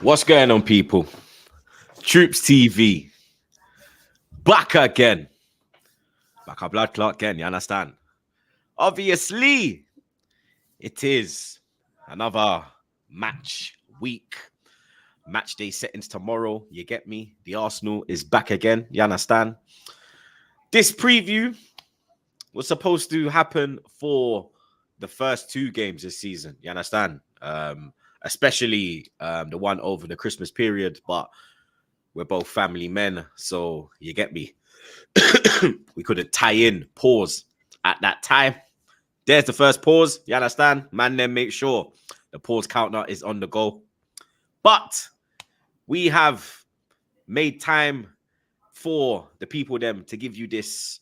What's going on, people? TroopzTV back again. Back a blood clot again, you understand? Obviously, it is another match week. Match day settings tomorrow. You get me? The Arsenal is back again. You understand? This preview was supposed to happen for the first two games this season. You understand? Especially the one over the Christmas period, but we're both family men, so you get me. We couldn't tie in pause at that time. There's the first pause. You understand? Man, then make sure the pause counter is on the go. But we have made time for the people them to give you this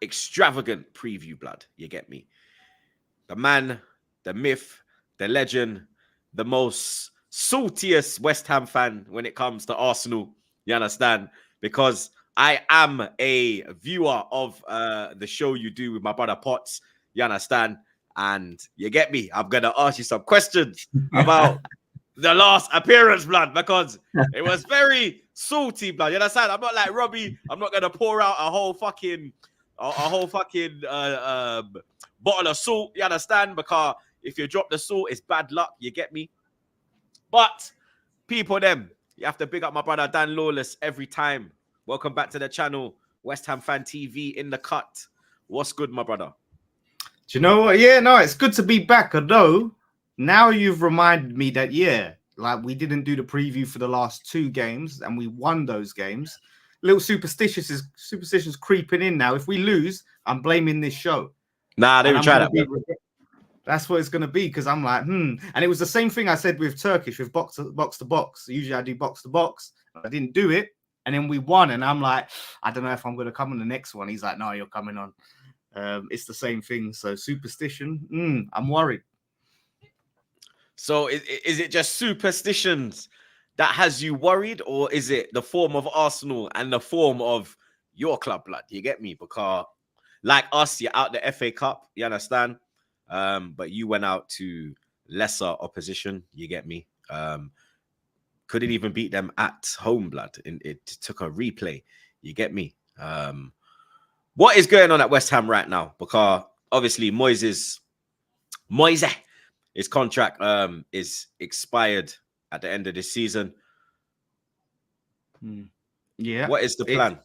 extravagant preview, blood. You get me? The man, the myth, the legend, the most saltiest West Ham fan when it comes to Arsenal. You understand? Because I am a viewer of the show you do with my brother Potts. You understand? And you get me? I'm going to ask you some questions about the last appearance, blood, because it was very salty, blood. You understand? I'm not like Robbie. I'm not going to pour out a whole fucking bottle of salt. You understand? Because if you drop the salt, it's bad luck. You get me? But people, them, you have to big up my brother Dan Lawless every time. Welcome back to the channel, West Ham Fan TV in the cut. What's good, my brother? Do you know what? Yeah, no, it's good to be back. Although now you've reminded me that like we didn't do the preview for the last two games and we won those games. Little superstitions creeping in now. If we lose, I'm blaming this show. Nah, they would try that. That's what it's going to be, because I'm like, And it was the same thing I said with Turkish, with box to box. Usually I do box to box. I didn't do it. And then we won. And I'm like, I don't know if I'm going to come on the next one. He's like, no, you're coming on. It's the same thing. So superstition, I'm worried. So is it just superstitions that has you worried, or is it the form of Arsenal and the form of your club, blood? You get me? Because like us, you're out the FA Cup, you understand? But you went out to lesser opposition, you get me? Couldn't even beat them at home, blood. And it took a replay, you get me? What is going on at West Ham right now? Because obviously Moise, his contract is expired at the end of this season. Yeah. What is the plan?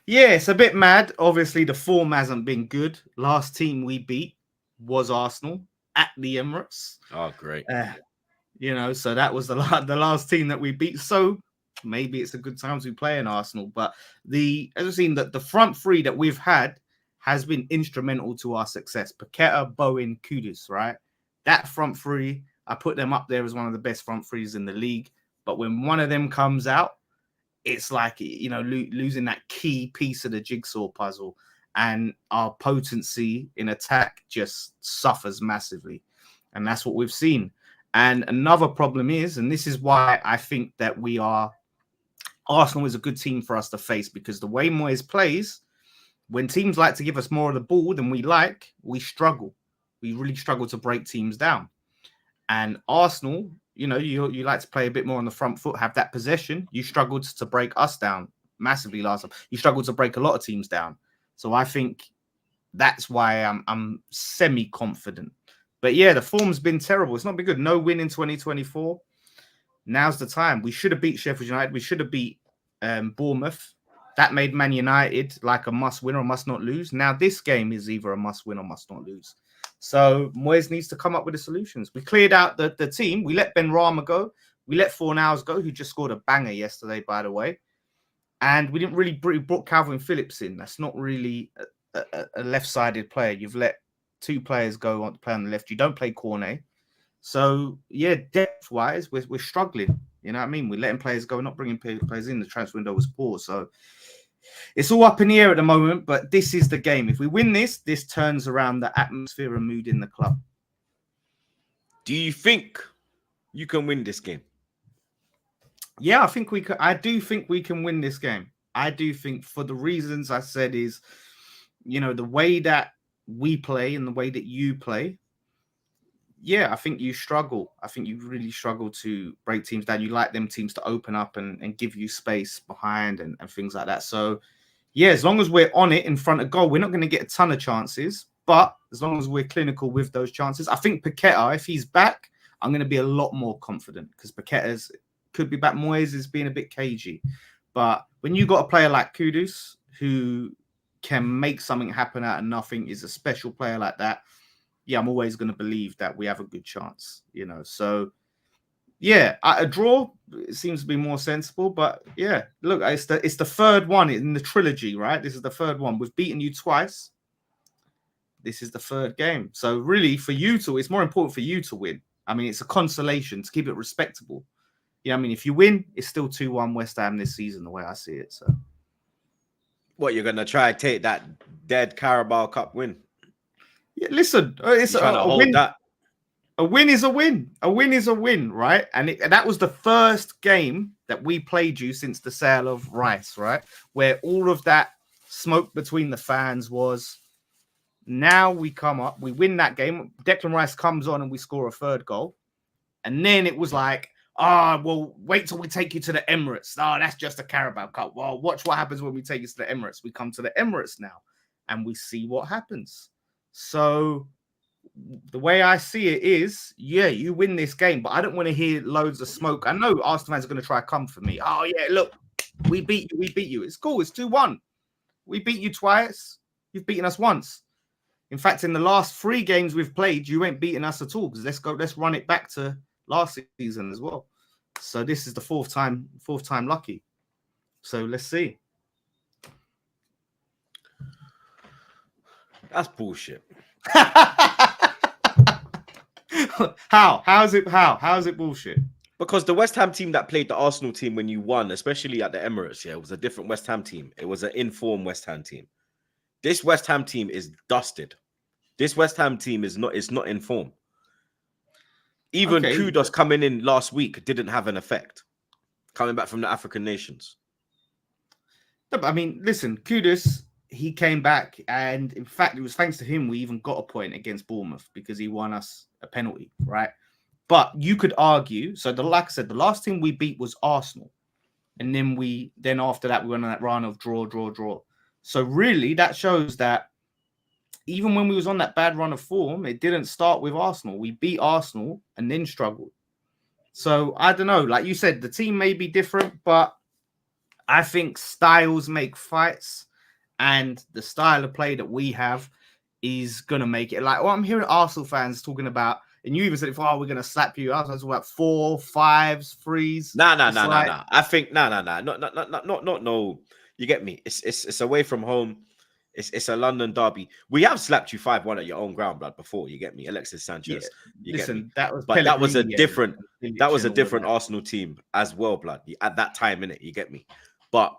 It's a bit mad. Obviously, the form hasn't been good. Last team we beat was Arsenal at the Emirates. Oh, great. So that was the last team that we beat. So maybe it's a good time to play in Arsenal. But as I've seen, that the front three that we've had has been instrumental to our success. Paqueta, Bowen, Kudus, right? That front three, I put them up there as one of the best front threes in the league. But when one of them comes out, it's like, losing that key piece of the jigsaw puzzle, and our potency in attack just suffers massively. And that's what we've seen. And another problem is, and this is why I think that Arsenal is a good team for us to face, because the way Moyes plays, when teams like to give us more of the ball than we struggle. We really struggle to break teams down. And Arsenal, you like to play a bit more on the front foot, have that possession. You struggled to break us down massively last time. You struggled to break a lot of teams down. So I think that's why I'm semi-confident. But yeah, the form's been terrible. It's not been good. No win in 2024. Now's the time. We should have beat Sheffield United. We should have beat Bournemouth. That made Man United like a must win or must not lose. Now this game is either a must win or must not lose. So Moyes needs to come up with the solutions. We cleared out the team. We let Ben Rama go. We let Fornals go, who just scored a banger yesterday, by the way. And we didn't really brought Calvin Phillips in. That's not really a left-sided player. You've let two players go on to play on the left. You don't play Cornet. So, yeah, depth-wise, we're struggling. You know what I mean? We're letting players go, not bringing players in. The transfer window was poor. So it's all up in the air at the moment, but this is the game. If we win this turns around the atmosphere and mood in the club. Do you think you can win this game? Yeah, I think we can. I do think we can win this game. I do think, for the reasons I said, is, the way that we play and the way that you play, yeah, I think you struggle. I think you really struggle to break teams down. You like them teams to open up and give you space behind and things like that. So, yeah, as long as we're on it in front of goal, we're not going to get a ton of chances. But as long as we're clinical with those chances, I think Paqueta, if he's back, I'm going to be a lot more confident because Paqueta's could be back. Moyes is being a bit cagey. But when you got a player like Kudus who can make something happen out of nothing, is a special player like that, yeah, I'm always going to believe that we have a good chance, you know. So, yeah, a draw seems to be more sensible. But yeah, look, it's the third one in the trilogy, right? This is the third one. We've beaten you twice. This is the third game. So really, for you to, it's more important for you to win. I mean, it's a consolation to keep it respectable. Yeah, I mean, if you win, it's still 2-1 West Ham this season, the way I see it. So, what, you're gonna try and take that dead Carabao Cup win? yeah, listen, it's trying to hold win. that. A win is a win. A win is a win, right? And that was the first game that we played you since the sale of Rice, right? Where all of that smoke between the fans was. Now we come up, we win that game. Declan Rice comes on and we score a third goal. And then it was like, well, wait till we take you to the Emirates. Oh, that's just a Carabao Cup. Well, watch what happens when we take you to the Emirates. We come to the Emirates now and we see what happens. So the way I see it is, yeah, you win this game, but I don't want to hear loads of smoke. I know Arsenal fans are going to try to come for me. Oh, yeah, look, we beat you. It's cool. It's 2-1. We beat you twice. You've beaten us once. In fact, in the last 3 games we've played, you ain't beaten us at all. Because let's run it back to last season as well. So this is the fourth time lucky. So let's see. That's bullshit. How's it bullshit? Because the West Ham team that played the Arsenal team when you won, especially at the Emirates, yeah, it was a different West Ham team. It was an informed West Ham team. This West Ham team is dusted. This West Ham team is not in form. Even Kudus coming in last week didn't have an effect. Coming back from the African nations. No, but I mean, listen, Kudus, he came back, and in fact, it was thanks to him we even got a point against Bournemouth because he won us a penalty, right? But you could argue, so like I said, the last team we beat was Arsenal. And then after that, we went on that run of draw. So really, that shows that even when we was on that bad run of form, it didn't start with Arsenal. We beat Arsenal and then struggled. So I don't know. Like you said, the team may be different, but I think styles make fights, and the style of play that we have is gonna make it. Like, I'm hearing Arsenal fans talking about, and you even said, we're gonna slap you. I was talking about 4, 5s, 3s. Nah. I think no. You get me? It's away from home. It's a London derby. We have slapped you 5-1 at your own ground, blood, before. You get me? Alexis Sanchez. Yeah. Listen, that was a different Arsenal team as well, blood. At that time, innit? You get me? But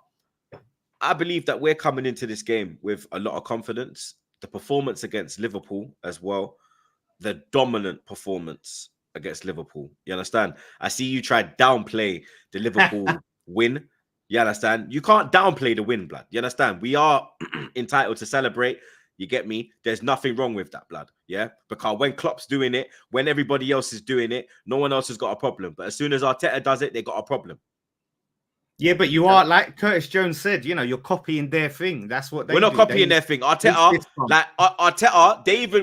I believe that we're coming into this game with a lot of confidence. The performance against Liverpool as well. The dominant performance against Liverpool. You understand? I see you try to downplay the Liverpool win. You understand? You can't downplay the win, blood. You understand? We are entitled to celebrate. You get me? There's nothing wrong with that, blood. Yeah? Because when Klopp's doing it, when everybody else is doing it, no one else has got a problem. But as soon as Arteta does it, they got a problem. Yeah, but you are, like Curtis Jones said, you're copying their thing. That's what they We're not do. copying their thing. Arteta,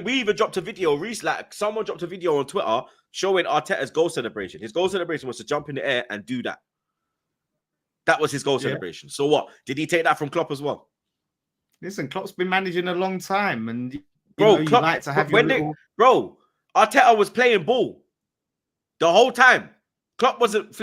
we even dropped a video recently. Like, someone dropped a video on Twitter showing Arteta's goal celebration. His goal celebration was to jump in the air and do that. That was his goal celebration. So what? Did he take that from Klopp as well? Listen, Klopp's been managing a long time, and Klopp, you like to have Arteta was playing ball the whole time. Klopp wasn't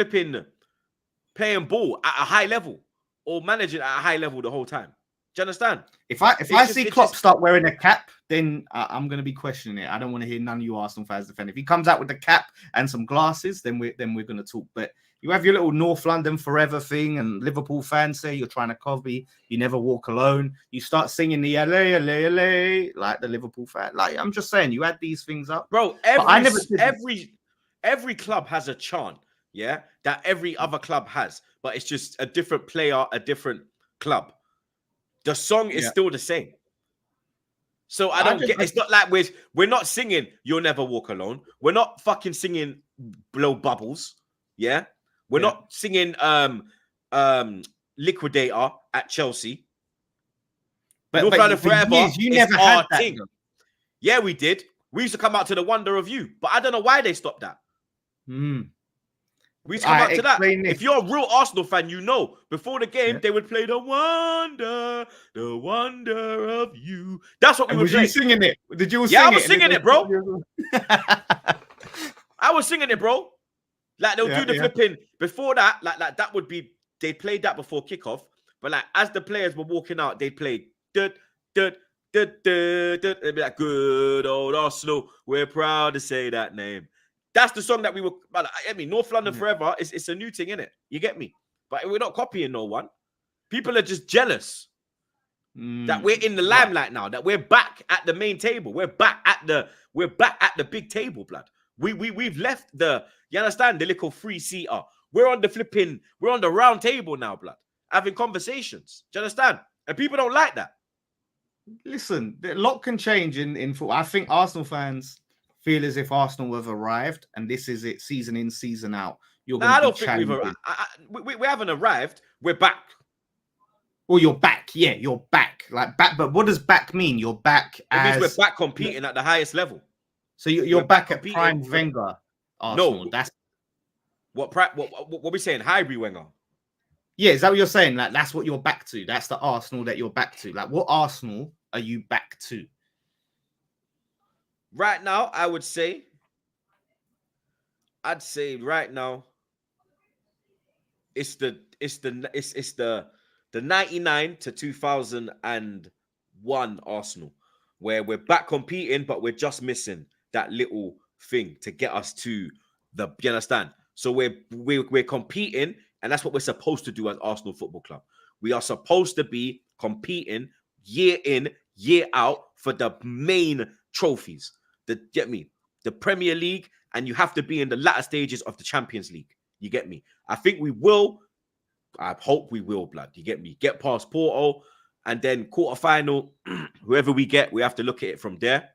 playing ball at a high level or managing at a high level the whole time. Do you understand? If I see Klopp start wearing a cap, then I'm going to be questioning it. I don't want to hear none of you Arsenal fans defend. If he comes out with the cap and some glasses, then we're going to talk. But you have your little North London forever thing, and Liverpool fans say you're trying to copy. You never walk alone. You start singing the LA, LA, LA, like the Liverpool fan. Like, I'm just saying, you add these things up, bro. Every club has a chant, yeah, that every other club has, but it's just a different player, a different club. The song is still the same. So I don't get. It's not like we're not singing "You'll Never Walk Alone." We're not fucking singing "Blow Bubbles." Yeah, we're not singing "Liquidator" at Chelsea. North London for Forever years, you is never our had that. thing. Though. Yeah, we did. We used to come out to the Wonder of You, but I don't know why they stopped that. We used to come out to that. If you're a real Arsenal fan, you know before the game they would play the Wonder of You. That's what we would play. Was you singing it? Did you all sing it? I was singing it, bro. I was singing it, bro. Like they'll do the flipping before that. Like that would be they played that before kickoff. But like as the players were walking out, they played they'd be like, good old Arsenal, we're proud to say that name. That's the song that we were. I mean, North London Forever. It's a new thing, innit? You get me? But we're not copying no one. People are just jealous that we're in the limelight now. That we're back at the main table. We're back at the big table, blood. We've left the. You understand the little free seater. We're on the round table now, blood. Having conversations. Do you understand? And people don't like that. Listen, a lot can change in football. I think Arsenal fans feel as if Arsenal have arrived and this is it, season in, season out. I don't think we've arrived. We haven't arrived. We're back. Well, you're back. Yeah, you're back. Like back. But what does back mean? You're back as... It means we're back competing at the highest level. So you're back at prime Wenger Arsenal. No. That's... What we saying? Hybrid Wenger. Yeah, is that what you're saying? Like that's what you're back to. That's the Arsenal that you're back to. Like what Arsenal are you back to? Right now, I'd say right now it's the 99 to 2001 Arsenal where we're back competing, but we're just missing that little thing to get us to the. You understand? So we're competing, and that's what we're supposed to do as Arsenal Football Club. We are supposed to be competing year in, year out for the main trophies. Get me? The Premier League, and you have to be in the latter stages of the Champions League. You get me? I think we will. I hope we will, blood. You get me? Get past Porto, and then quarterfinal, whoever we get, we have to look at it from there.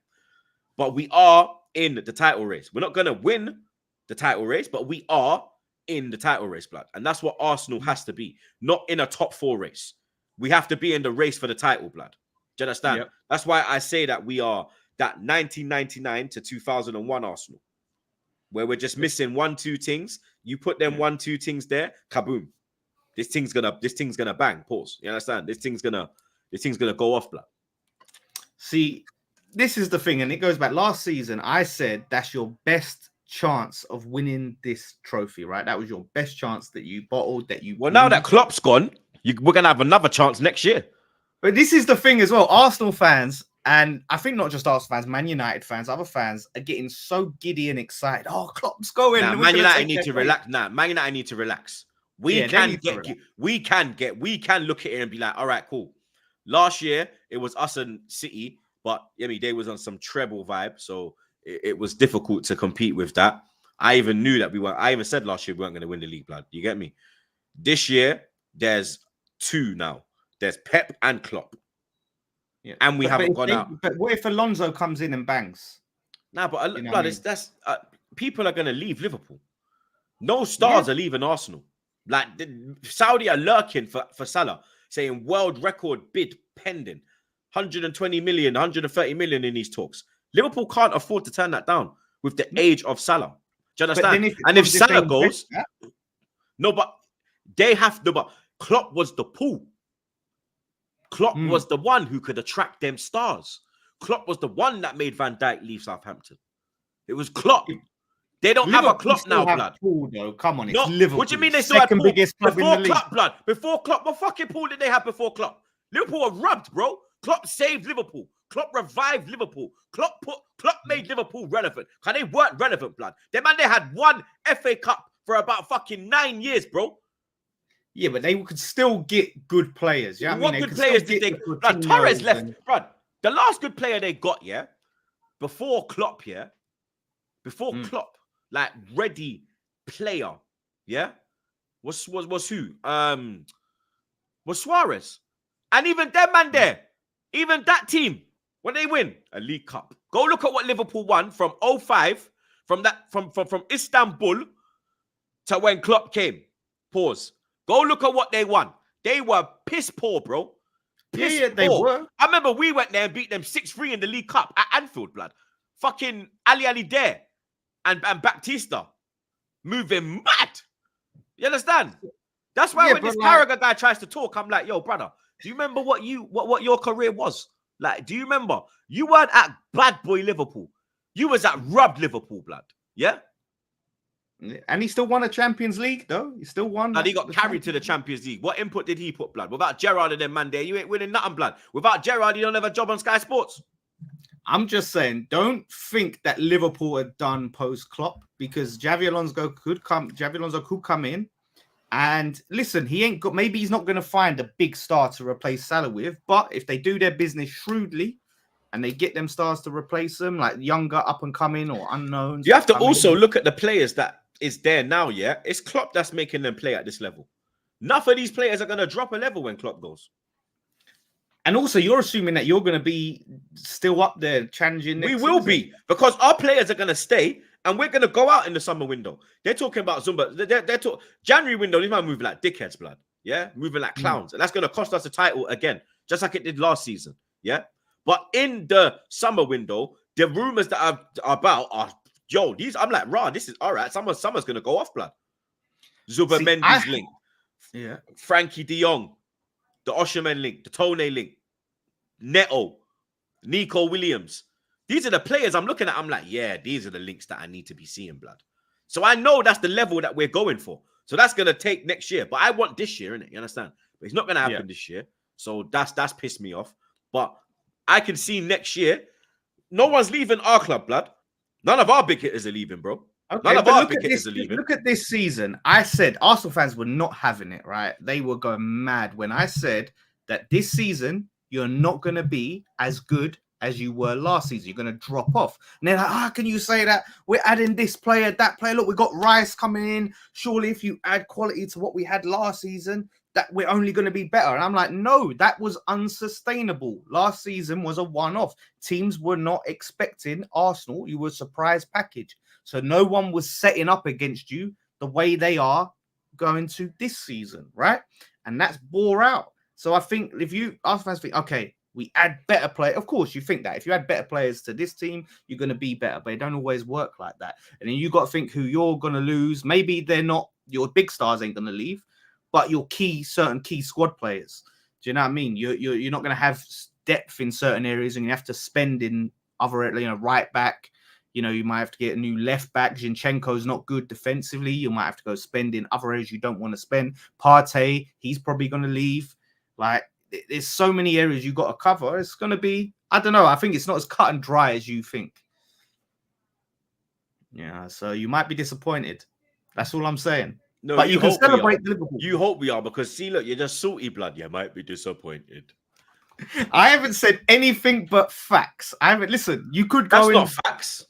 But we are in the title race. We're not going to win the title race, but we are in the title race, blood. And that's what Arsenal has to be. Not in a top 4 race. We have to be in the race for the title, blood. Do you understand? Yep. That's why I say that we are that 1999 to 2001 Arsenal, where we're just missing 1-2 things. You put them 1-2 things there, kaboom. This thing's gonna bang. Pause. You understand? This thing's gonna go off, blood. See, this is the thing, and it goes back. Last season, I said that's your best chance of winning this trophy, right? That was your best chance that you bottled. Now that Klopp's gone, we're gonna have another chance next year. But this is the thing as well. Arsenal fans, and I think not just Arsenal fans, Man United fans, other fans are getting so giddy and excited. Oh, Klopp's going. Nah, Man United need to relax. Man United need to relax. We can look at it and be like, all right, cool. Last year it was us and City, but I mean they was on some treble vibe, so it was difficult to compete with that. I even knew that we weren't. I even said last year we weren't going to win the league, blood. You get me? This year there's 2 now. There's Pep and Klopp. Yeah. And we haven't gone out. But what if Alonso comes in and bangs? Nah, but blood, that's people are going to leave Liverpool. No stars are leaving Arsenal. Like Saudi are lurking for Salah, saying world record bid pending, 120 million, 130 million in these talks. Liverpool can't afford to turn that down with the age of Salah. Do you understand? If Salah goes, no, but they have to. But Klopp was the pool. Klopp was the one who could attract them stars. Klopp was the one that made Van Dijk leave Southampton. It was Klopp. They don't have a Klopp now, blood. Pool, though. Come on, it's Liverpool. What do you mean they still have Pool? Before Klopp, blood. Before Klopp, what fucking Pool did they have before Klopp? Liverpool were rubbed, bro. Klopp saved Liverpool. Klopp revived Liverpool. Klopp made Liverpool relevant. Because they weren't relevant, blood. They had 1 FA Cup for about fucking 9 years, bro. Yeah, but they could still get good players. Yeah, what good players did they? Torres left, bro. The last good player they got, before Klopp, Klopp, like ready player, was who? Was Suarez, and even that man there, even that team, When they win a League Cup, go look at what Liverpool won from 05, from Istanbul to when Klopp came. Pause. Go look at what they won. They were piss poor, bro. Piss Yeah, they poor. were. I remember we went there and beat them 6-3 in the League Cup at Anfield, blood. Fucking Ali Dare and Baptista moving mad. You understand? That's why when this Carragher guy tries to talk, I'm like, yo, brother, do you remember what your career was? Like, do you remember? You weren't at bad boy Liverpool. You was at rubbed Liverpool, blood. Yeah? And he still won a Champions League, though. He still won. And he got carried to the Champions League. What input did he put, blood? Without Gerrard and them man there, you ain't winning nothing, blood. Without Gerrard, you don't have a job on Sky Sports. I'm just saying, don't think that Liverpool are done post Klopp, because Xavi Alonso could come in. And listen, he ain't got. Maybe he's not going to find a big star to replace Salah with. But if they do their business shrewdly, and they get them stars to replace them, like younger, up and coming or unknowns. You have to also look at the players that is there now. Yeah, it's Klopp that's making them play at this level. None of these players are going to drop a level when Klopp goes. And also, you're assuming that you're going to be still up there challenging. We will be, because our players are going to stay. And we're going to go out in the summer window. They're talking about Zumba. They're talking January window. These man moving like dickheads, blood. Yeah, moving like clowns. And that's going to cost us a title again, just like it did last season. Yeah. But in the summer window, the rumors that are about are, yo, these, I'm like, rah, this is all right. Summer's going to go off, blood. Mendy's link. Yeah. Frankie de Jong. The Osherman link. The Tone link. Neto. Nico Williams. These are the players I'm looking at. I'm like, yeah, these are the links that I need to be seeing, blood. So I know that's the level that we're going for. So that's going to take next year. But I want this year, innit? You understand? But it's not going to happen this year. So that's pissed me off. But I can see next year, no one's leaving our club, blood. None of our big hitters are leaving, bro. Okay, none of our big hitters are leaving. Look at this season. I said Arsenal fans were not having it, right? They were going mad when I said that this season, you're not going to be as good as you were last season. You're going to drop off. And they're like, how can you say that? We're adding this player, that player. Look, we got Rice coming in. Surely if you add quality to what we had last season, that we're only going to be better. And I'm like, no, that was unsustainable. Last season was a one-off. Teams were not expecting Arsenal. You were a surprise package. So no one was setting up against you the way they are going to this season, right? And that's bore out. So I think if you Arsenal fans think, okay, we add better players. Of course, you think that. If you add better players to this team, you're going to be better. But it don't always work like that. And then you got to think who you're going to lose. Maybe they're not, your big stars ain't going to leave, but your certain key squad players. Do you know what I mean? You're not going to have depth in certain areas, and you have to spend in other, right back. You might have to get a new left back. Zinchenko's not good defensively. You might have to go spend in other areas you don't want to spend. Partey, he's probably going to leave. Like, there's so many areas you got to cover. It's going to be, I don't know. I think it's not as cut and dry as you think. Yeah, so you might be disappointed. That's all I'm saying. No, but you can celebrate Liverpool. You hope we are, because see, look, you're just salty blood. You might be disappointed. I haven't said anything but facts. Listen, you could go in. That's not facts.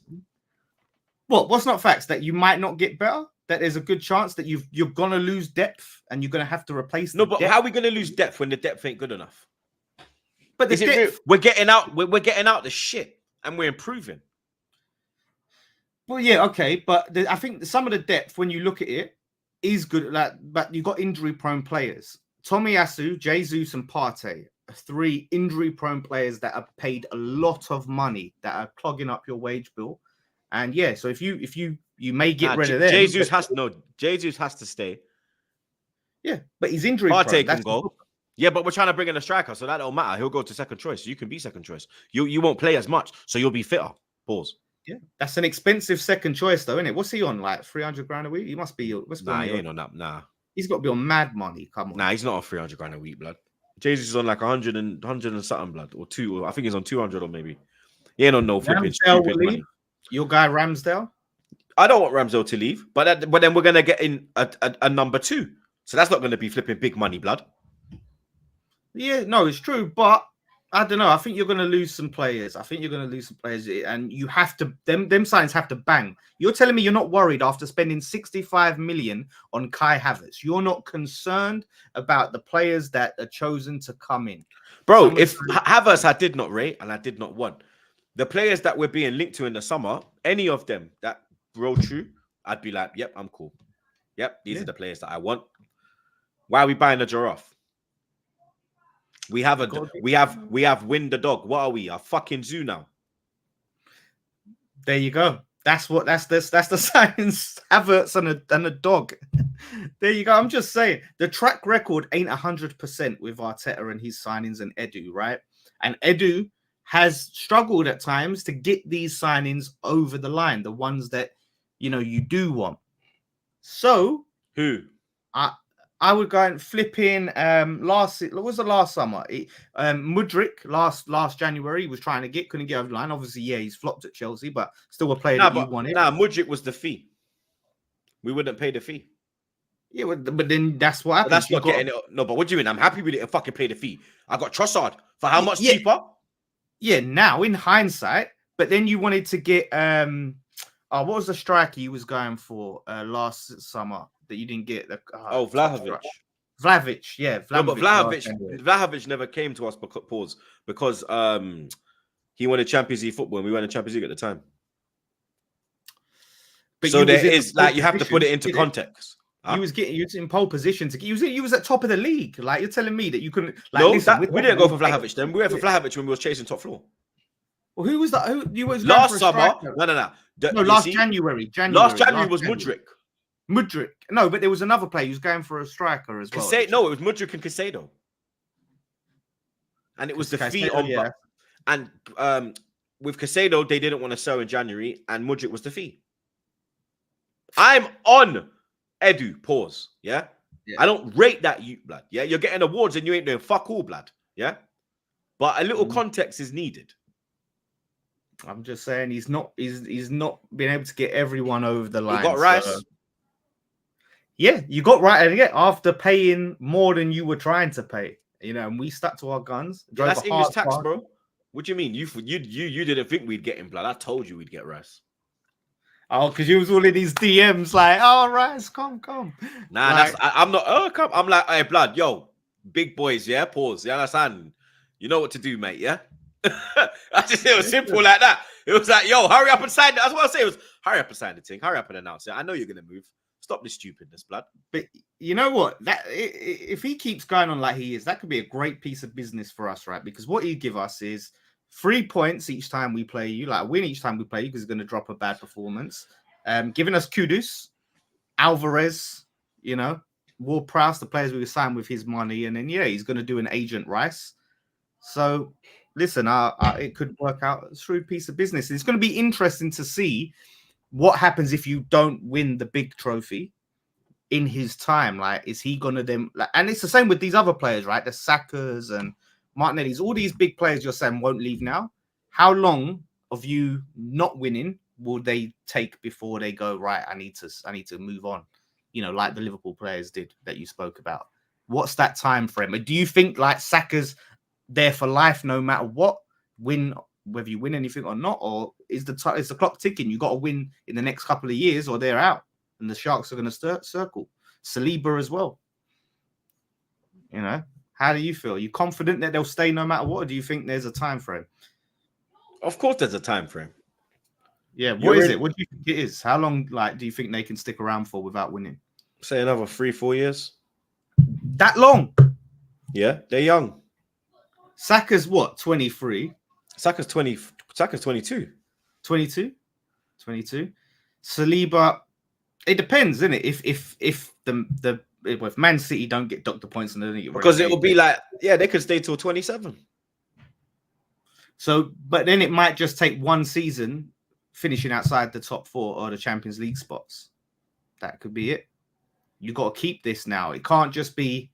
What's not facts? That you might not get better? That there's a good chance that you're going to lose depth and you're going to have to replace No, but depth. How are we going to lose depth when the depth ain't good enough? But the depth... we're getting out the shit and we're improving. Well, yeah, okay. But I think some of the depth, when you look at it, is good. But you've got injury-prone players. Tomiyasu, Jesus, and Partey are 3 injury-prone players that are paid a lot of money, that are clogging up your wage bill. And yeah, so if you may get rid of them. Jesus has to stay. Yeah, but he's injury Partey can go. Yeah, but we're trying to bring in a striker, so that don't matter. He'll go to second choice. You can be second choice. You won't play as much, so you'll be fitter. Pause. Yeah, that's an expensive second choice, though, isn't it? What's he on? Like 300 grand a week? He must be. Nah, he ain't on that. Nah, he's got to be on mad money. Come on. Nah, he's not on 300 grand a week, blood. Jesus is on like 100 and something, blood, or 2. Or I think he's on 200 or maybe. He ain't on no flipping stupid money. Your guy Ramsdale. I don't want Ramsdale to leave, but then we're gonna get in a number 2, so that's not gonna be flipping big money, blood. Yeah, no, it's true, but I don't know. I think you're going to lose some players. And you have to them signs have to bang. You're telling me you're not worried after spending 65 million on Kai Havertz. You're not concerned about the players that are chosen to come in, bro. If Havertz I did not rate and I did not want, the players that we're being linked to in the summer, any of them that roll true, I'd be like, yep, I'm cool. Yep, these are the players that I want. Why are we buying a giraffe? We have Win the dog. What are we? A fucking zoo now. There you go. That's the science. Havertz and a dog. There you go. I'm just saying the track record ain't 100% with Arteta and his signings and Edu, right? And Edu has struggled at times to get these signings over the line, the ones that you do want. So who? I would go and flip in last summer. Mudryk last January he was trying to couldn't get over the line. Obviously, yeah, he's flopped at Chelsea, but still a player that you wanted. Mudryk was the fee. We wouldn't pay the fee. Yeah, but then that's what happened. That's not getting it. No, but what do you mean? I'm happy with it and fucking pay the fee. I got Trossard for how much cheaper? Yeah, now in hindsight, but then you wanted to get what was the striker you was going for last summer that you didn't get? Vlahovic. Vlahovic, yeah. No, but Vlahovic never came to us because he wanted Champions League football and we went in Champions League at the time. But so there is like you have to put it into context. Huh? You was in pole position you was at top of the league. Like you're telling me that you couldn't. Like, no, we didn't go for Vlahovic then. We went for Vlahovic when we was chasing top floor. Well, who was that? Who you was last summer? No. Last January. Last January was Mudryk. Mudryk. No, but there was another player who was going for a striker as well. No, it was Mudryk and Caicedo. And it was the fee on. Yeah. And with Caicedo, they didn't want to sell in January, and Mudryk was the fee. I'm on Edu. Pause. Yeah? I don't rate that, you blood. Yeah, you're getting awards and you ain't doing fuck all, blood. Yeah, but a little context is needed. I'm just saying he's not been able to get everyone over the line. You got Rice. Yeah, you got right again after paying more than you were trying to pay. And we stuck to our guns. Yeah, that's English tax, bro. What do you mean? You didn't think we'd get him, blood. I told you we'd get Rice. Oh, because you was all in these DMs like, oh, Rice, come. Nah, I'm not. Oh, come. I'm like, hey, blood, yo, big boys, yeah. Pause. You understand? You know what to do, mate. Yeah. It was simple like that. It was like, yo, hurry up and sign it. That's what I say. It was hurry up and sign the thing. Hurry up and announce it. I know you're gonna move. Stop this stupidness, blood. But you know what? If he keeps going on like he is, that could be a great piece of business for us, right? Because what he'd give us is 3 points each time we play you, like a win each time we play you, because he's going to drop a bad performance. Giving us Kudus, Alvarez, Ward-Prowse, the players we signed with his money, and then he's going to do an agent Rice. So listen, it could work out a shrewd piece of business. It's going to be interesting to see what happens if you don't win the big trophy in his time. Like, is he going to then? And it's the same with these other players, right? The Sakas and Martinelli's, all these big players you're saying won't leave now. How long of you not winning will they take before they go, right, I need to move on? Like the Liverpool players did that you spoke about. What's that time frame? Do you think like Saka's there for life no matter what, whether you win anything or not, or is the clock ticking? You got to win in the next couple of years or they're out and the Sharks are going to circle. Saliba as well. How do you feel? Are you confident that they'll stay no matter what, or do you think there's a time frame? Of course there's a time frame. Yeah, what is it? What do you think it is? How long do you think they can stick around for without winning? Say another 3-4 years. That long? Yeah, they're young. Saka's what, 23? Saka's 20. Saka's 22. 22? 22. Saliba, it depends, isn't it? If Man City don't get doctor points and then because it will be like, they could stay till 27. So, but then it might just take one season finishing outside the top 4 or the Champions League spots. That could be it. You got to keep this now. It can't just be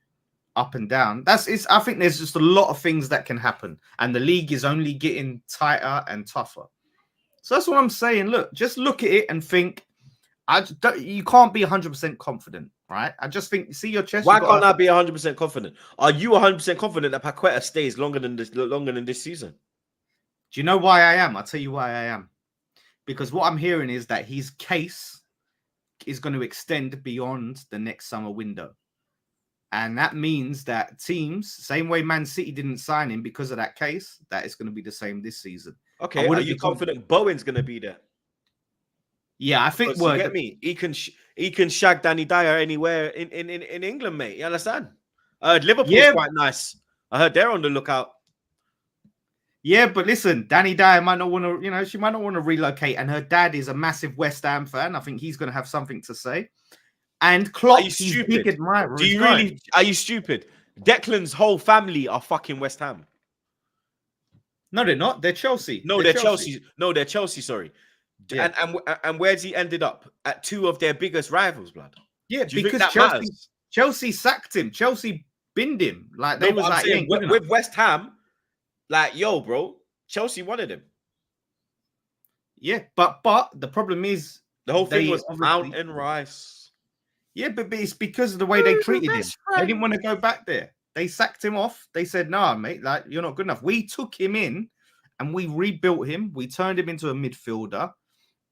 up and down. I think there's just a lot of things that can happen, and the league is only getting tighter and tougher. So that's what I'm saying. Look, just look at it and think, You can't be 100% confident, right? I just think, see your chest. Why can't I be 100% confident? Are you 100% confident that Paqueta stays longer than this season? Do you know why I am? I'll tell you why I am. Because what I'm hearing is that his case is going to extend beyond the next summer window. And that means that teams, same way Man City didn't sign him because of that case, that is going to be the same this season. Okay, are you confident Bowen's going to be there? Yeah, I think. Well, you get me. He can shag Danny Dyer anywhere in England, mate. You understand? Liverpool's quite nice. I heard they're on the lookout. Yeah, but listen, Danny Dyer might not want to. She might not want to relocate, and her dad is a massive West Ham fan. I think he's going to have something to say. And Klopp, he's big admirer. Do you really? Are you stupid? Declan's whole family are fucking West Ham. No, they're not. They're Chelsea. No, they're Chelsea. No, they're Chelsea. Sorry. Yeah. And where's he ended up? At two of their biggest rivals, blood. Yeah, because Chelsea sacked him. Chelsea binned him. Like they was like saying, with West Ham, like, yo, bro, Chelsea wanted him. Yeah, but the problem is the whole thing was Mount and Rice. Yeah, but it's because of the way they treated him. They didn't want to go back there. They sacked him off. They said, "Nah, mate, like you're not good enough." We took him in and we rebuilt him. We turned him into a midfielder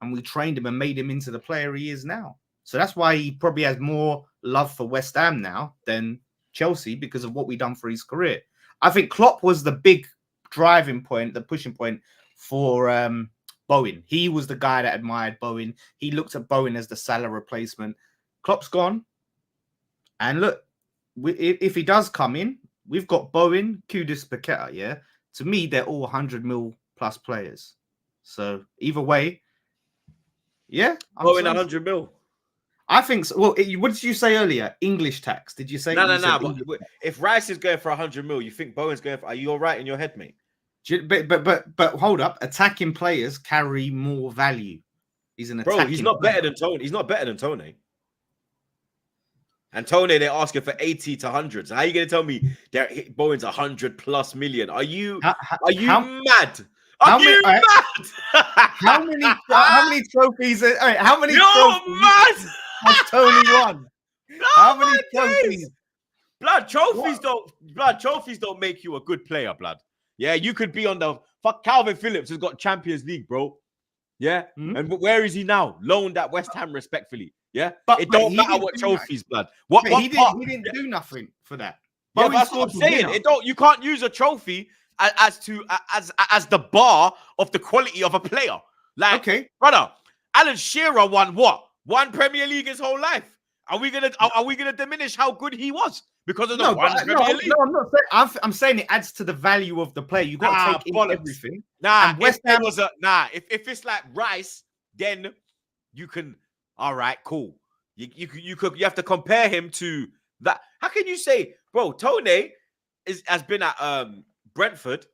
and we trained him and made him into the player he is now. So that's why he probably has more love for West Ham now than Chelsea because of what we done for his career. I think Klopp was the big driving point, the pushing point for Bowen. He was the guy that admired Bowen. He looked at Bowen as the Salah replacement. Klopp's gone. And look, if he does come in, we've got Bowen, Kudus, Paqueta, yeah? To me, they're all 100 mil plus players. So either way, yeah. Bowen 100 mil. I think so. Well, what did you say earlier? English tax. Did you say? No. But if Rice is going for 100 mil, you think Bowen's going for... Are you all right in your head, mate? But hold up. Attacking players carry more value. He's an attacking he's not better than Tony. He's not better than Tony. And Tony, they're asking for 80 to 100. So how are you going to tell me Bowen's 100 plus million? Are you mad? Are you mad? How many trophies? How many trophies has Tony won? How many trophies? Blood trophies don't make you a good player, blood. Yeah, you could be on the fuck. Calvin Phillips has got Champions League, bro. Yeah, and where is he now? Loaned at West Ham, respectfully. Yeah, but it don't matter what trophies, blood. He didn't do nothing for that. Yeah, that's what I'm saying. It don't. You can't use a trophy as the bar of the quality of a player. Like, okay, brother, Alan Shearer won what? One Premier League his whole life. Are we gonna diminish how good he was because of the Premier League? No, I'm not saying. I'm saying it adds to the value of the player. You got to take in everything. West Ham was If it's like Rice, then you can. All right, cool. You have to compare him to that. How can you say, bro? Tony has been at Brentford.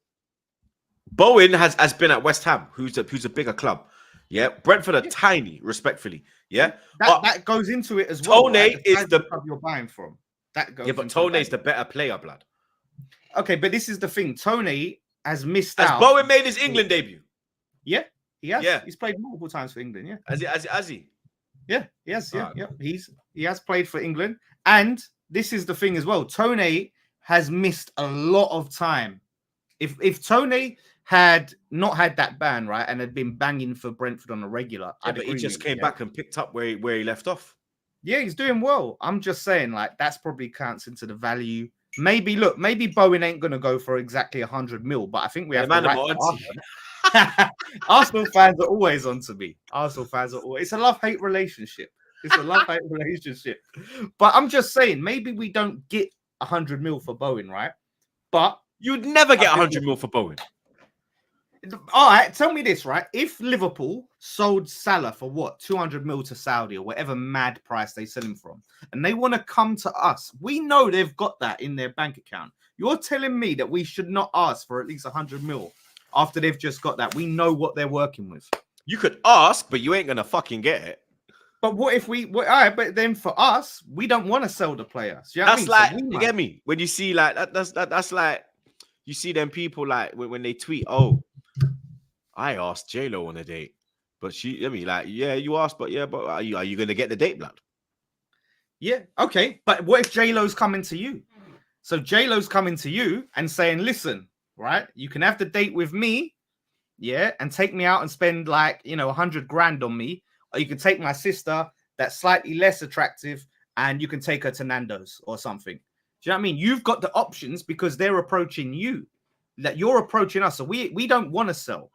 Bowen has been at West Ham, who's a bigger club. Yeah, Brentford are tiny, respectfully. Yeah, that goes into it as well. Tony is the club you're buying from. That goes. Yeah, but Tony's the better player, blood. Okay, but this is the thing. Tony has missed out. Has Bowen made his England debut? Yeah, he has. Yeah, he's played multiple times for England. Yeah, has he? Yeah, yes, yeah. He has played for England, and this is the thing as well. Tony has missed a lot of time. If Tony had not had that ban, right, and had been banging for Brentford on a regular, but he just came back and picked up where he left off. Yeah, he's doing well. I'm just saying, like, that's probably counts into the value. Maybe Bowen ain't gonna go for exactly 100 mil, but I think we have Arsenal fans are always on to me. Arsenal fans are always. It's a love-hate relationship. It's a love-hate relationship. But I'm just saying, maybe we don't get 100 mil for Bowen, right? But you'd never get 100 mil for Bowen. All right, tell me this, right? If Liverpool sold Salah for what, 200 mil to Saudi or whatever mad price they sell him from, and they want to come to us, we know they've got that in their bank account. You're telling me that we should not ask for at least 100 mil after they've just got that? We know what they're working with. You could ask, but you ain't gonna fucking get it. But what if all right, but then for us, we don't want to sell the player. So that's like, you get me? When you see like that's like, you see them people like when they tweet, oh, I asked J-Lo on a date, But I mean, like, yeah, you asked, but yeah, but are you going to get the date, blood? Yeah, okay. But what if J-Lo's coming to you? So J-Lo's coming to you and saying, listen, right, you can have the date with me, yeah, and take me out and spend like, 100 grand on me. Or you can take my sister that's slightly less attractive and you can take her to Nando's or something. Do you know what I mean? You've got the options because they're approaching you. That you're approaching us. So we don't want to sell.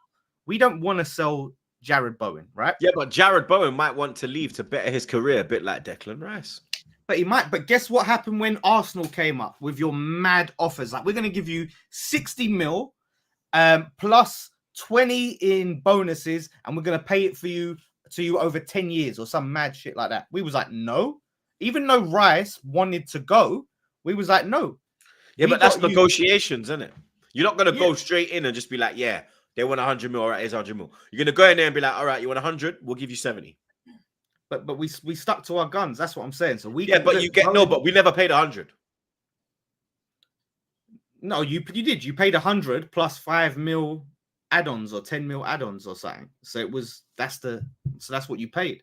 We don't want to sell Jared Bowen, right? Yeah, but Jared Bowen might want to leave to better his career, a bit like Declan Rice. But he might. But guess what happened when Arsenal came up with your mad offers? Like, we're going to give you 60 mil plus 20 in bonuses, and we're going to pay it to you over 10 years or some mad shit like that. We was like, no. Even though Rice wanted to go, we was like, no. Yeah, but that's negotiations, isn't it? You're not going to go straight in and just be like, yeah, they want 100 mil. All right, here's 100 mil. You're going to go in there and be like, all right, you want 100? We'll give you 70. But we stuck to our guns. That's what I'm saying. So we but we never paid 100. No, you did. You paid 100 plus 5 mil add-ons or 10 mil add-ons or something. So that's what you paid.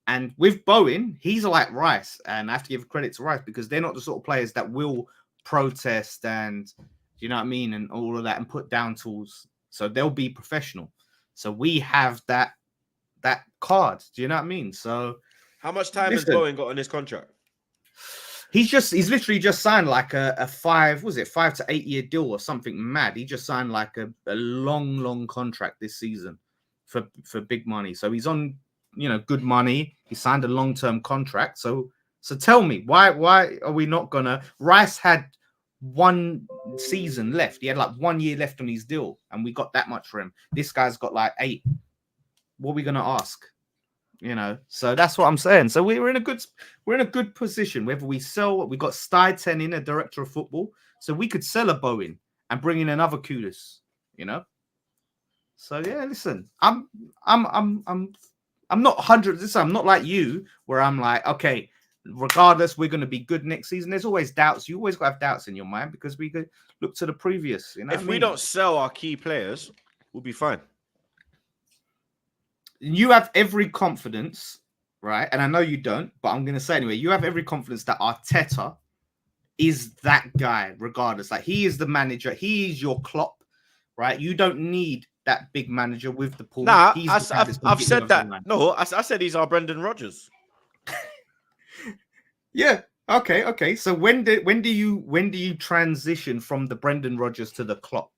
And with Bowen, he's like Rice, and I have to give credit to Rice because they're not the sort of players that will protest and you know what I mean, and all of that, and put down tools. So they'll be professional. So we have that card. Do you know what I mean? So how much time has Bowen got on his contract? He's literally just signed like a 5 to 8 year deal or something mad. He just signed like a long contract this season for big money. So he's on, good money. He signed a long-term contract. So tell me, why are we not gonna? Rice had 1 season left. He had like 1 year left on his deal, and we got that much for him. This guy's got like 8. What are we gonna ask? So that's what I'm saying. So we're in a good position. Whether we sell, we got Steiten in, a director of football, so we could sell a Bowen and bring in another Kudus. So yeah, listen, I'm not 100. I'm not like you, where I'm like, okay, regardless, we're going to be good next season. There's always doubts. You always got to have doubts in your mind because we could look to the previous. If we don't sell our key players, we'll be fine. You have every confidence, right? And I know you don't, but I'm going to say anyway, you have every confidence that Arteta is that guy, regardless. Like, he is the manager. He is your Klopp, right? You don't need that big manager with the pool. Nah, I've said that. No, I said he's our Brendan Rodgers. Yeah. Okay. So when do you transition from the Brendan Rodgers to the Klopp?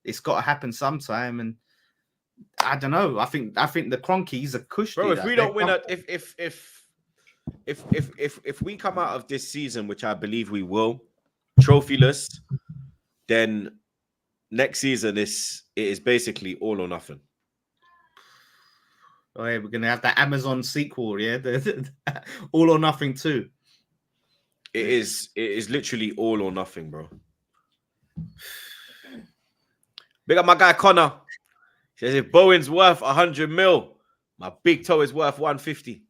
It's got to happen sometime, and I don't know. I think the Cronkies are cushy. Bro, if we don't win if we come out of this season, which I believe we will, trophyless, then next season it is basically all or nothing. Oh, yeah, we're gonna have that Amazon sequel, yeah, all or nothing too. It is literally all or nothing, bro. Big up my guy Connor. He says if Bowen's worth 100 mil, my big toe is worth 150.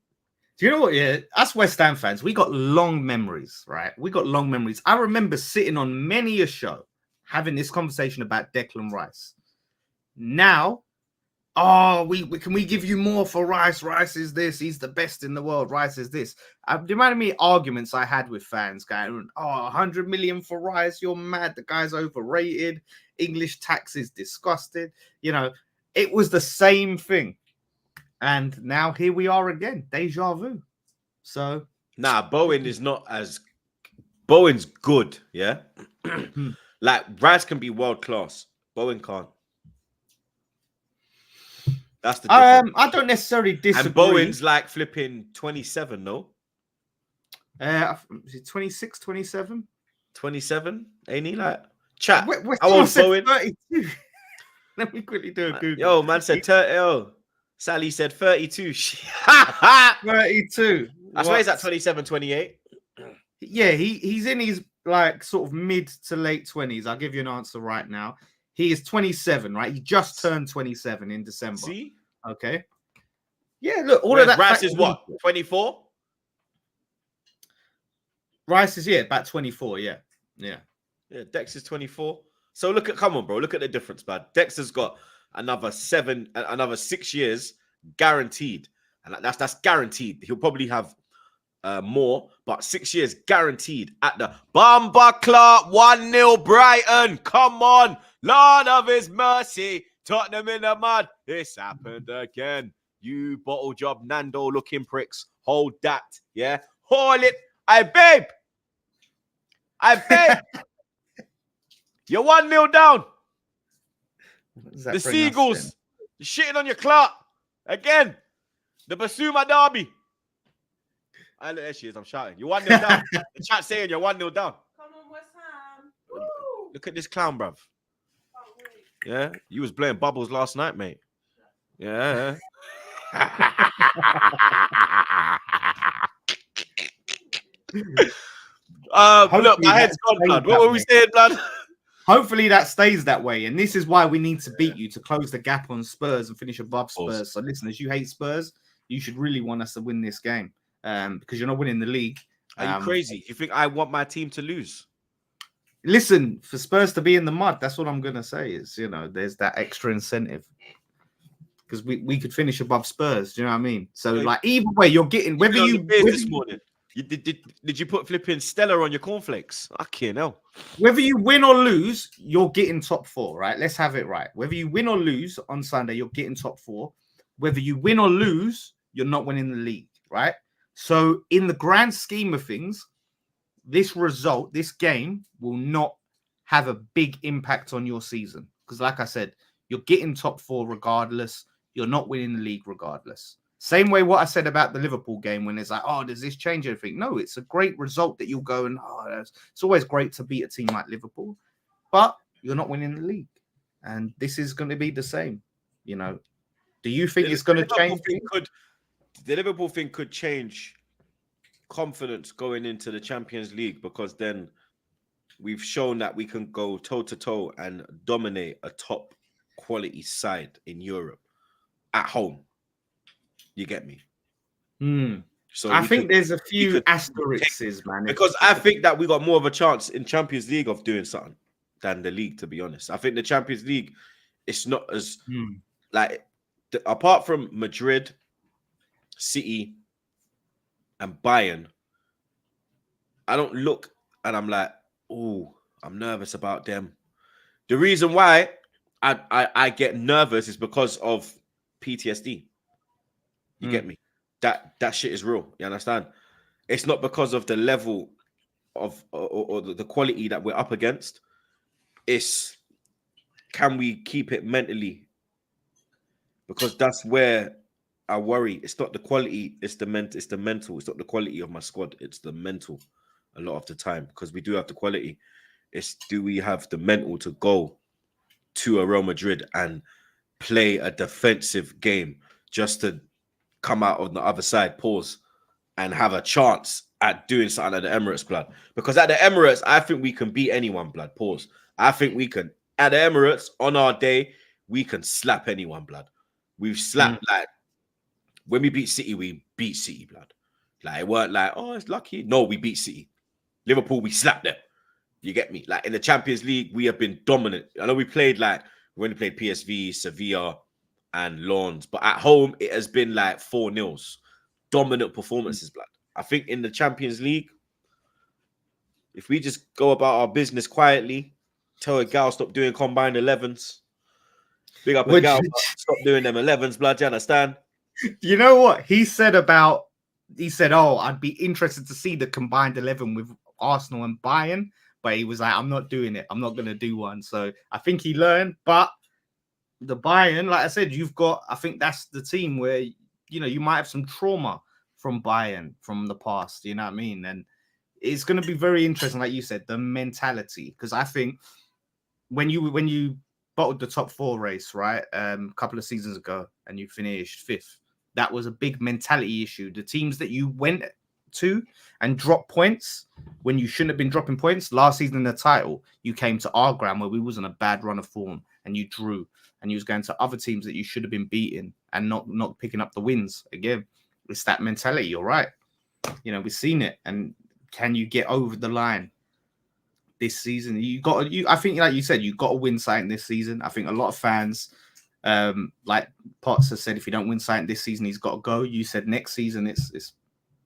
Do you know what? Yeah, us West Ham fans, we got long memories, right? We got long memories. I remember sitting on many a show having this conversation about Declan Rice. Now, can we give you more for Rice? Rice is this. He's the best in the world. Rice is this. The amount of arguments I had with fans going, 100 million for Rice. You're mad. The guy's overrated. English tax is disgusting. It was the same thing. And now here we are again. Deja vu. So. Nah, Bowen is not as... Bowen's good, yeah? Like, Rice can be world class. Bowen can't. That's the difference. I don't necessarily disagree. And Bowen's like flipping 27, no? Is it 26, 27? 27? Ain't he like... Chat. I want Bowen. 32. Let me quickly do a Google. Yo, man said 30. Yo, Sally said 32. 32. I swear he's at 27, 28. Yeah, he's in his like sort of mid to late 20s. I'll give you an answer right now. He is 27, right? He just turned 27 in December. See? Okay. Yeah, look, all of that. Rice is what? 24? Rice is, about 24, yeah. Yeah, Dex is 24. So come on, bro. Look at the difference, man. Dexter's got another 6 years guaranteed, and that's guaranteed. He'll probably have more, but 6 years guaranteed at the Bamba Clark 1-0 Brighton. Come on, Lord of His mercy, Tottenham in the mud. It's happened again. You bottle job Nando looking pricks. Hold that, yeah. Hold it. I babe. You're 1-0 down. The Seagulls, you're shitting on your Clark again. The Basuma Derby. There she is. I'm shouting. You're 1-0 down. The chat saying you're 1-0 down. Come on, West Ham. Look at this clown, bruv. Yeah, you was blowing bubbles last night, mate. Yeah. Look, my head's gone, blood. What were we saying, blood? Hopefully that stays that way, and this is why we need to beat you to close the gap on Spurs and finish above Spurs. So, listeners, you hate Spurs, you should really want us to win this game, because you're not winning the league. Are you crazy? You think I want my team to lose? Listen, for Spurs to be in the mud, that's what I'm gonna say. Is there's that extra incentive because we could finish above Spurs. Do you know what I mean? So, like, either way, you're getting whether you this morning. Did you put flipping Stella on your cornflakes? Fucking hell. Whether you win or lose, you're getting top 4, right? Let's have it right. Whether you win or lose on Sunday, you're getting top 4. Whether you win or lose, you're not winning the league, right? So in the grand scheme of things, this result, this game will not have a big impact on your season. Because like I said, you're getting top 4 regardless. You're not winning the league regardless. Same way what I said about the Liverpool game when it's like, oh, does this change anything? No, it's a great result that you'll go and, it's always great to beat a team like Liverpool, but you're not winning the league. And this is going to be the same. Do you think it's going to change? The Liverpool thing could change confidence going into the Champions League, because then we've shown that we can go toe-to-toe and dominate a top quality side in Europe at home. You get me? So I think there's a few asterisks, man. Because I think that we got more of a chance in Champions League of doing something than the league, to be honest. I think the Champions League, it's not as apart from Madrid, City, and Bayern, I don't look and I'm like, oh, I'm nervous about them. The reason why I get nervous is because of PTSD. You get me? That shit is real. You understand? It's not because of the level of or the quality that we're up against. It's can we keep it mentally? Because that's where I worry. It's not the quality, it's the mental. It's not the quality of my squad, it's the mental a lot of the time. Because we do have the quality. It's do we have the mental to go to a Real Madrid and play a defensive game just to come out on the other side, pause, and have a chance at doing something at the Emirates, blood. Because at the Emirates, I think we can beat anyone, blood. Pause. I think we can. At the Emirates, on our day, we can slap anyone, blood. We've slapped, like, when we beat City, we beat City, blood. Like, it weren't like, oh, it's lucky. No, we beat City. Liverpool, we slapped them. You get me? Like, in the Champions League, we have been dominant. I know we only played PSV, Sevilla, and Lens, but at home it has been like 4-0 dominant performances, blood. I think in the Champions League, if we just go about our business quietly, tell a gal stop doing combined 11s, big up a gal, stop doing them 11s, blood. You understand? You know what he said? Oh, I'd be interested to see the combined 11 with Arsenal and Bayern, but he was like, I'm not doing it. I'm not going to do one. So I think he learned, but the Bayern, like I said, I think that's the team where, you might have some trauma from Bayern from the past, you know what I mean? And it's going to be very interesting, like you said, the mentality. Because I think when you bottled the top 4 race, right, a couple of seasons ago, and you finished 5th, that was a big mentality issue. The teams that you went to and dropped points when you shouldn't have been dropping points, last season in the title, you came to our ground where we was on a bad run of form and you drew. And you was going to other teams that you should have been beating and not picking up the wins. Again, it's that mentality. You're right. We've seen it. And can you get over the line this season? I think, like you said, you got to win something this season. I think a lot of fans Like Potts has said, if you don't win something this season, he's got to go. You said next season it's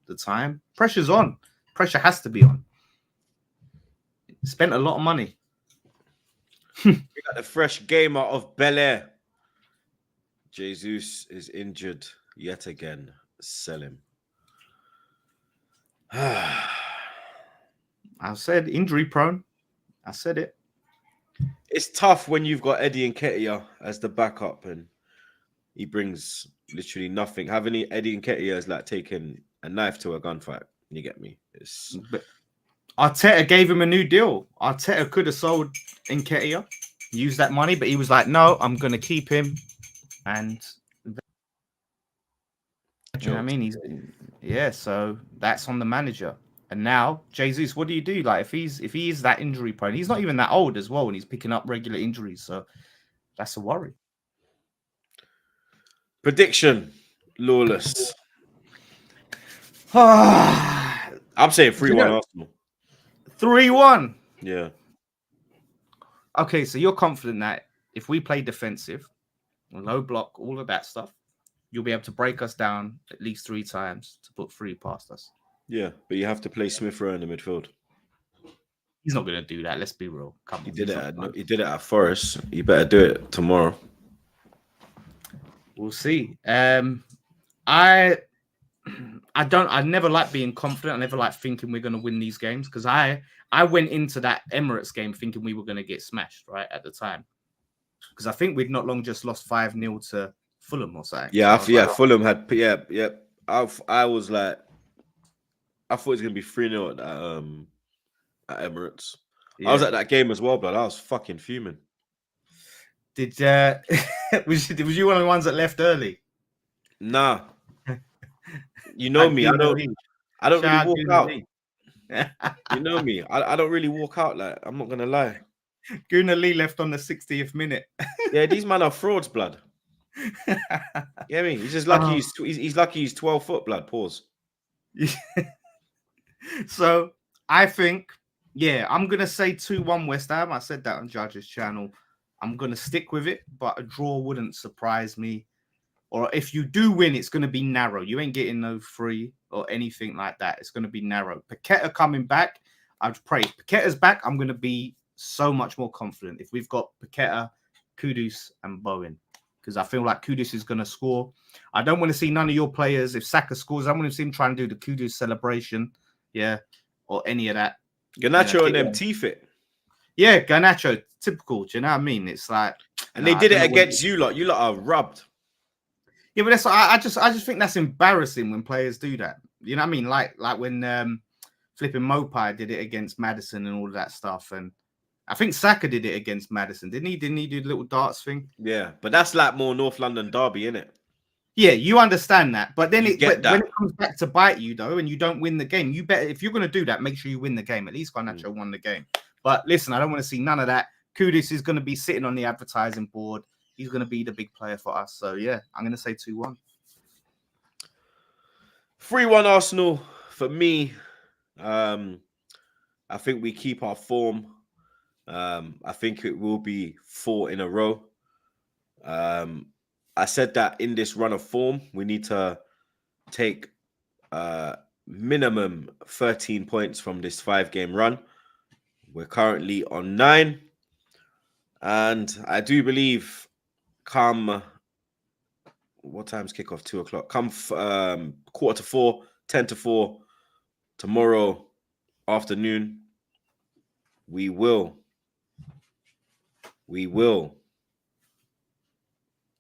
the time. Pressure's on. Pressure has to be on. Spent a lot of money. We got the fresh gamer of Bel Air. Jesus is injured yet again. Sell him. I said injury prone. I said it. It's tough when you've got Eddie Nketiah as the backup and he brings literally nothing. Having Eddie Nketiah is like taking a knife to a gunfight. You get me? But Arteta gave him a new deal. Arteta could have sold Nketiah, used that money, but he was like, no, I'm going to keep him. And you know what I mean? So that's on the manager. And now, Jesus, what do you do? Like, if he is that injury prone, he's not even that old as well, and he's picking up regular injuries. So that's a worry. Prediction, Lawless. I'm saying 3-1 Arsenal. 3-1. Yeah. Okay, so you're confident that if we play defensive, low block, all of that stuff, you'll be able to break us down at least 3 times to put 3 past us. Yeah, but you have to play Smith Rowe in the midfield. He's not going to do that. Let's be real. He did it at Forest. You better do it tomorrow. We'll see. I never like being confident. I never like thinking we're going to win these games because I went into that Emirates game thinking we were going to get smashed right at the time because I think we'd not long just lost 5-0 to Fulham or something. Yeah, Fulham had I was like, I thought it was going to be 3-0 at Emirates. Yeah. I was at that game as well, but I was fucking fuming. Was you one of the ones that left early? Nah. You know me. I don't really walk out. You know me. I don't really walk out. Like, I'm not gonna lie. Gunnar Lee left on the 60th minute. Yeah, these men are frauds, blood. Yeah, I mean, he's just lucky. He's lucky. He's 12 foot, blood. Pause. So I think, I'm gonna say 2-1 West Ham. I said that on Judge's channel. I'm gonna stick with it, but a draw wouldn't surprise me. Or if you do win, it's going to be narrow. You ain't getting no free or anything like that. It's going to be narrow. Paqueta coming back, I'd pray. Paqueta's back, I'm going to be so much more confident. If we've got Paqueta, Kudus, and Bowen. Because I feel like Kudus is going to score. I don't want to see none of your players. If Saka scores, I want to see him try and do the Kudus celebration. Yeah. Or any of that. Garnacho and them teeth it. Yeah, Garnacho. Typical. Do you know what I mean? It's like... And they did it against you lot. You lot are rubbed. Yeah, but that's I just think that's embarrassing when players do that. You know what I mean? Like when flipping Mopai did it against Maddison and all of that stuff. And I think Saka did it against Maddison, didn't he? Didn't he do the little darts thing? Yeah, but that's like more North London derby, isn't it? Yeah, you understand that. But then when it comes back to bite you though, and you don't win the game, you better, if you're gonna do that, make sure you win the game. At least Garnacho won the game. But listen, I don't want to see none of that. Kudus is gonna be sitting on the advertising board. He's going to be the big player for us. So, yeah, I'm going to say 2-1. 3-1 Arsenal for me. I think we keep our form. I think it will be 4 in a row. I said that in this run of form, we need to take minimum 13 points from this 5-game run. We're currently on 9. And I do believe... Come, what time's kickoff? 2 o'clock. Come 3:45, 3:50 tomorrow afternoon. We will,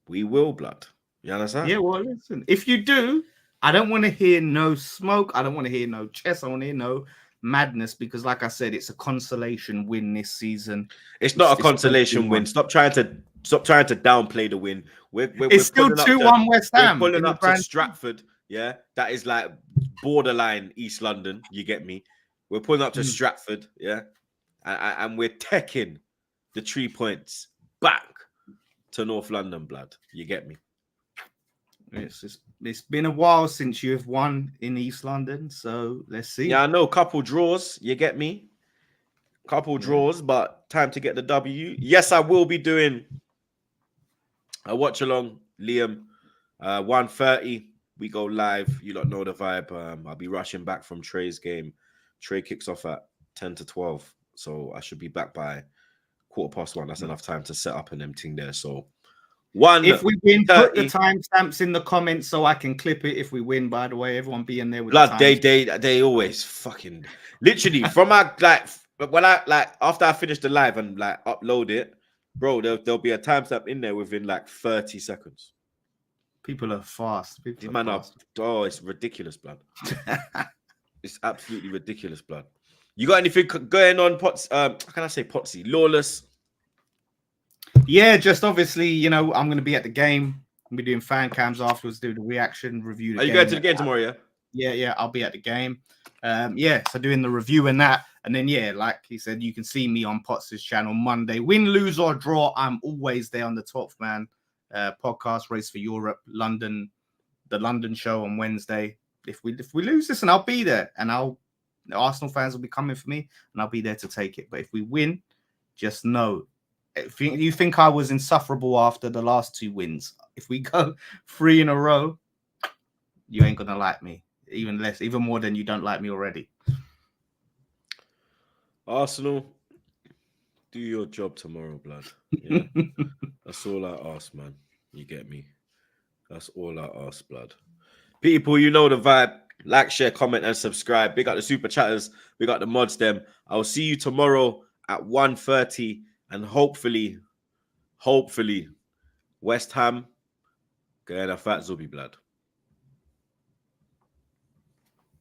blood. You understand? Yeah, well, listen. If you do, I don't want to hear no smoke. I don't want to hear no chess. I want to hear no madness because, like I said, it's a consolation win this season. It's not a consolation win. Stop trying to downplay the win. It's still 2-1 West Ham. We're pulling up to Stratford. Yeah, that is like borderline East London. You get me? We're pulling up to Stratford. Yeah, and we're taking the 3 points back to North London, blood. You get me? It's been a while since you've won in East London, so let's see. Yeah, I know. Couple draws. You get me? Couple draws, but time to get the W. Yes, I will be doing I watch along, Liam. 1:30, we go live. You lot know the vibe. I'll be rushing back from Trey's game. Trey kicks off at 10 to 12. So I should be back by 1:15. That's enough time to set up and everything there. So If we win, put the 1:30. timestamps in the comments so I can clip it. If we win, by the way, everyone be in there with Blood, the they always fucking literally from my like when I like after I finish the live and like upload it, bro, there'll be a timestamp in there within like 30 seconds. People are fast. These man are, oh, it's ridiculous, blood. It's absolutely ridiculous, blood. You got anything going on, Pots? How can I say Potsy? Lawless. Yeah, just obviously, you know, I'm going to be at the game. I'll be doing fan cams afterwards, do the reaction, review. Are you going to the game tomorrow? Yeah. Yeah, I'll be at the game. Yeah, so doing the review and that, and then yeah, like he said, you can see me on Potts' channel Monday. Win, lose or draw, I'm always there on the Top Man podcast, Race for Europe, London, the London show on Wednesday. If we lose this, and I'll be there, and the Arsenal fans will be coming for me, and I'll be there to take it. But if we win, just know. If you think I was insufferable after the last 2 wins, if we go 3 in a row, you ain't gonna like me. Even more than you don't like me already. Arsenal, do your job tomorrow, blood. Yeah. That's all I ask, man. You get me? That's all I ask, blood. People, you know the vibe. Like, share, comment, and subscribe. Big up the super chatters. We got the mods them. I'll see you tomorrow at 1:30. And hopefully, West Ham getting a fat Zubi, blood.